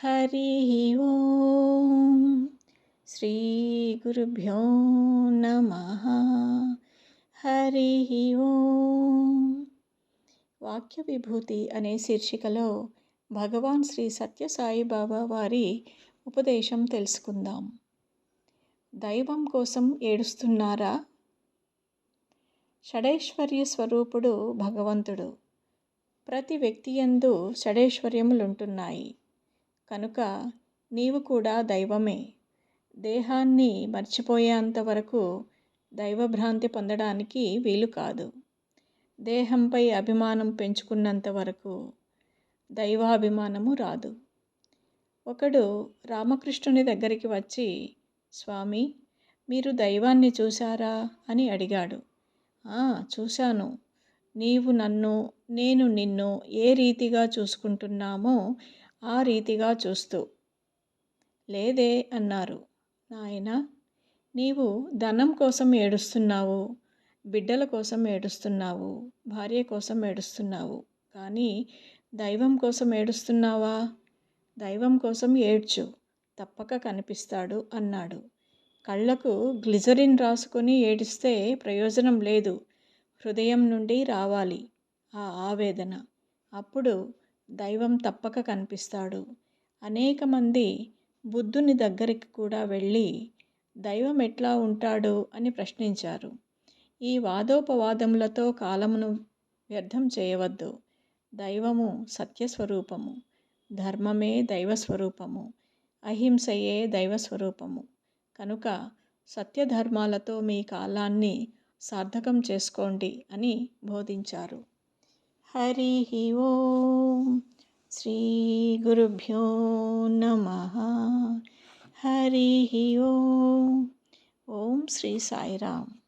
హరి ఓం శ్రీ గురుభ్యో నమః. హరి ఓం. వాక్య విభూతి అనే శీర్షికలో భగవాన్ శ్రీ సత్యసాయిబాబా వారి ఉపదేశం తెలుసుకుందాం. దైవం కోసం ఏడుస్తున్నారా? షడైశ్వర్య స్వరూపుడు భగవంతుడు. ప్రతి వ్యక్తి యందు షడైశ్వర్యములుంటున్నాయి కనుక నీవు కూడా దైవమే. దేహాన్ని మర్చిపోయేంత వరకు దైవభ్రాంతి పొందడానికి వీలు కాదు. దేహంపై అభిమానం పెంచుకున్నంత వరకు దైవాభిమానము రాదు. ఒకడు రామకృష్ణుని దగ్గరికి వచ్చి, స్వామి, మీరు దైవాన్ని చూశారా అని అడిగాడు. చూశాను. నీవు నన్ను, నేను నిన్ను ఏ రీతిగా చూసుకుంటున్నామో ఆ రీతిగా చూస్తూ. లేదే అన్నారు. నాయనా, నీవు ధనం కోసం ఏడుస్తున్నావు, బిడ్డల కోసం ఏడుస్తున్నావు, భార్య కోసం ఏడుస్తున్నావు, కానీ దైవం కోసం ఏడుస్తున్నావా? దైవం కోసం ఏడ్చు, తప్పక కనిపిస్తాడు అన్నాడు. కళ్ళకు గ్లిజరిన్ రాసుకొని ఏడిస్తే ప్రయోజనం లేదు. హృదయం నుండి రావాలి ఆ ఆవేదన. అప్పుడు దైవం తప్పక కనిపిస్తాడు. అనేక మంది బుద్ధుని దగ్గరికి కూడా వెళ్ళి దైవం ఎట్లా ఉంటాడు అని ప్రశ్నించారు. ఈ వాదోపవాదములతో కాలమును వ్యర్థం చేయవద్దు. దైవము సత్యస్వరూపము, ధర్మమే దైవస్వరూపము, అహింసయే దైవస్వరూపము. కనుక సత్యధర్మాలతో మీ కాలాన్ని సార్థకం చేసుకోండి అని బోధించారు. హరి ఓం శ్రీ గురుభ్యో నమః. హరి ఓం. ఓం శ్రీ సాయిరామ్.